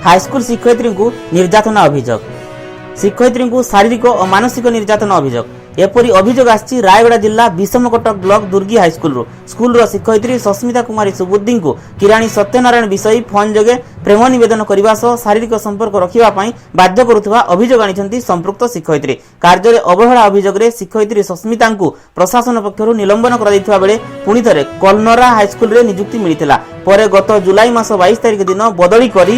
High school शिक्षयित्री को निर्यातना अभियोग शिक्षयित्री को शारीरिक और मानसिक निर्यातना अभियोग एपरी अभियोग आछि रायगड़ा जिला विषमकटक ब्लॉक दुर्गी हाईस्कल स्कूल शिक्षयित्री सस्मिता कुमारी सुबुद्धि को किराणी सत्यनारायण विषय फोन जोगे प्रेम नवेदन करने शारीरिक संपर्क रखापी बाध्य करुवा अभियोग आनी संपृक्त शिक्षयित्री कार्य अवहेला अभियोग शिक्षयित्री सस्मिता को प्रशासन पक्षर निलंबन कर पुणी थे कलनरा हाईस्कल नियुक्ति मिलता गत जुलाई मास 22 तारिख दिन बदली कर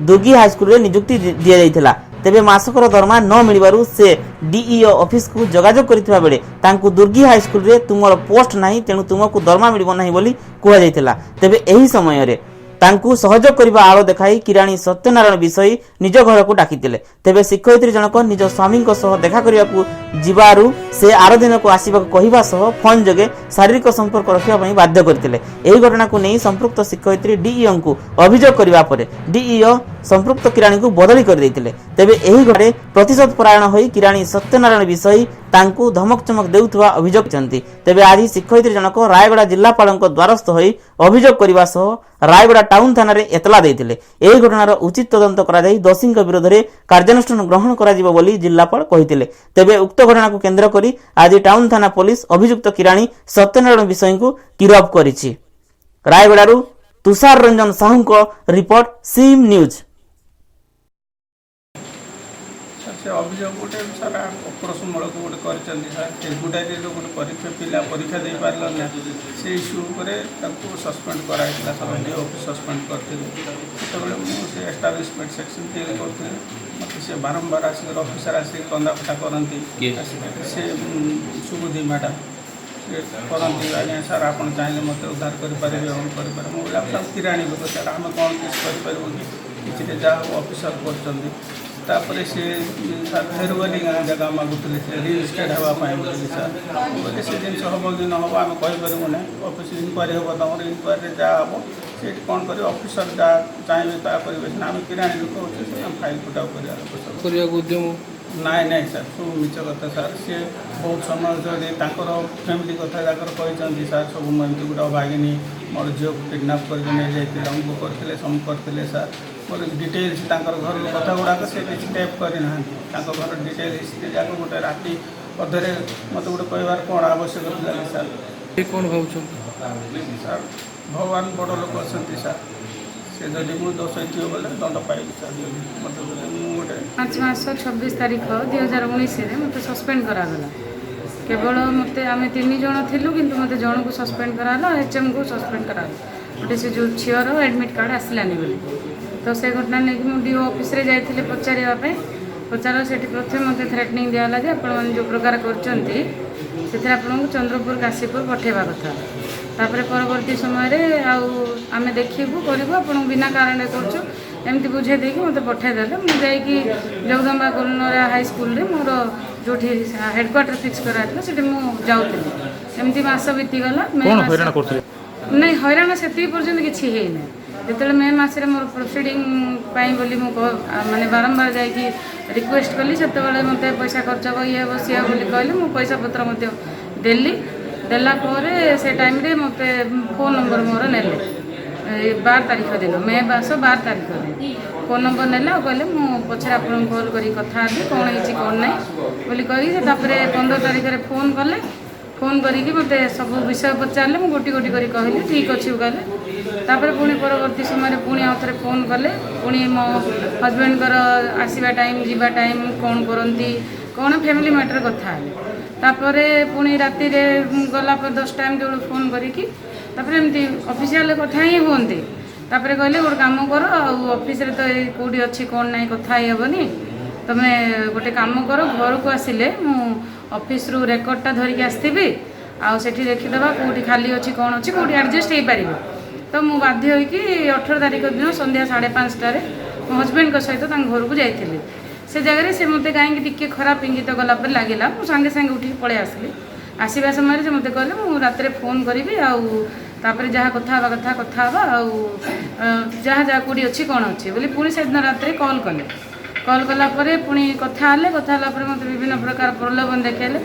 दुर्गी हाईस्कल नियुक्ति दि जाइथिला तेबे मासकर दरमा न मिलबारु से डीईओ ऑफिस को जोगाजोग करथिबा बेले तांकु दुर्गी हाईस्कल रे तुमर पोस्ट नाही तेनु तुमको दरमा मिलबो नाही बोली कुआ जाइथिला तेबे एही समय रे तांकु सहयोग करबा आलो देखाई किराणी सत्यनारायण विषय निज घर को डाकितिले तेबे शिक्षयित्री जनक निज स्वामी सह देखा करबा को जिबारु से आरो दिन को आसीबा कहिबा सह फोन जगे शारीरिक संपर्क रखिबा पई बाध्य करतिले एही घटना को नै संपृक्त शिक्षयित्री डीईओ को अभियोग करबा परे डीईओ संपृक्त किराणी को बदली कर देतिले तेबे एही घरे प्रतिशोध परायण होई किराणी सत्यनारायण विषय तांकु धमक चमक देउथवा अभियोग चंती तेबे आज शिक्षयित्री जनक रायगड़ा जिलापालक द्वारस्थ होई अभियोग करबा सह रायगड़ा टाउन थाना रे एतला देतिले एही घटनार उचित तदंत करा जाई दोषीक विरोध रे कार्यानुष्ठान ग्रहण करा जिवो बोली जिलापाल कहितिले तेबे उक्त घटना को केंद्र करी आज टाउन थाना पुलिस अभियुक्त किराणी सत्यनारायण विषय को गिरफ्त करिछि रायगड़ारू तुषार रंजन साहू को रिपोर्ट सीम न्यूज अभियोग गोटे सारा ऑपरेशन मूलक गोटे कर गोटे परीक्षा पिला परीक्षा दे पार ना से इश्यू सस्पेंड कराइला सब ऑफिस सस्पेंड करते मुझे एस्टाब्लिशमेंट सेक्शन तैयारी करते मत से बारंबार आसिक ऑफिसर आसिक कंदाफटा करती से सुबुद्धि मैडम से करती आज्ञा सार आप चाहिए मत उद्धार करें मुझे किराणी लोक सर आम कौन किसी कि जहाँ ऑफिसर कर से फेरवेली जगह मागुले रिजिस्टर्ड हाँपाई बोली सर बोले से जिन हम कि न हम आम कहींपरू ना ऑफिस इनक्वारी हम तुम इनक्वारी जहाँ हम से कौन कर ऑफिसर जहाँ चाहिए ता करेंगे आम किराणी लोक अच्छे फाइल फुटाव कर नाई नाई सर सब मिछ कथा सर सी बहुत समय फैमिली कथा कहते सर सब मुझे गोटे भागिनी मोर झील को किडनाप करके करते सब करते सर मोर डिटेल्स घर कथा गुड़ाक से किसी टैप करना घर डिटेल हिस्ट्री जाक गोटे राति अधे मत गोटे कहबार कौन आवश्यक था सर कौन भाव सर भगवान बड़ लोक अच्छा सर से जदि मुझे दोष थी बोले दंड पाइबी सर मत गोटे 5 मास 26 तारीख 2019 मत सस्पेंड करागला केवल मत आम 3 जन थिलु किंतु मत जन को सस्पेंड कराला एचएम को सस्पेंड कराला गोटे से जो झीर एडमिट कार्ड आसलानी बोली तो से घटना नहीं कि डीओ ऑफिस रे जाइथिले पचारिबा पचार से प्रथम मत थ्रेटनिंग दियाला जे आपण जो प्रकार करचंती से आपको चंद्रपुर काशीपुर पठेबा कथा तापर परवर्ती समय आम देखू करूँ आप बिना कारण करमती बुझे देकी मत पठेदेले मुझे जगदम्बा कलनरा हाईस्कल मोर जो हेडक्वार्टर फिक्स कराइला से जाऊँगी मस बीतीगला नहीं हैरान से पर्यटन किसी है मे मसरे मोर प्रोसीडिंग बोली माने बारंबार जाकि रिक्वेस्ट कली से मत पैसा खर्च हे ये बोली कहली मु पैसा पत्र मत देली देला से टाइम रे मत फोन नंबर मोर नेले 12 तारीख दिन मे मास 12 तारीख दिन फोन नंबर नेला कहले मु पछरे आपन कॉल करी कथा दे कौन है कौन नहीं बोली कही 15 तारीख रे फोन कले फोन करी मत सब विषय पचारे मुझे गोटी गोटी करी कहली ठीक अच्छे कहले पुणी परवर्ती समय पुणी आउ थे फोन कले पुणी मो हजबैंड आसवा टाइम जीवा टाइम कौन करती कौन फैमिली मैटर कथा तापरे पुणी राति गला 10 टाइम जो फोन करी एमती ऑफिशियल कथा ही हमें तापर कहले गोटे काम कर ऑफिस तो कौटी अच्छी कौन ना कथा हेबनी तुम्हें गोटे काम कर घर को आसिले मु ऑफिस रु रेकर्डटा धरिकी आसथिबी आउ सेठी देखिदेबा कौटी खाली अच्छी कौन अच्छी कौटी एडजस्ट हो पार तो मुझे बाध्य होगी 18 तारीख दिन संध्या 5:30 मो हजबैंड सहित घर को जाइली से जगह से मत कहीं खराब इंगित गला लगे मुझे सांगे सांगे उठी पलि आसली आसवा समय से मत कहले मुझे रात फोन करी आउे जहाँ कथा जहाँ जहाँ कौटी अच्छी कौन अच्छी बोली पुणी से दिन रात कॉल कला पुणी कथा मत विभिन्न प्रकार प्रलोभन देखेले।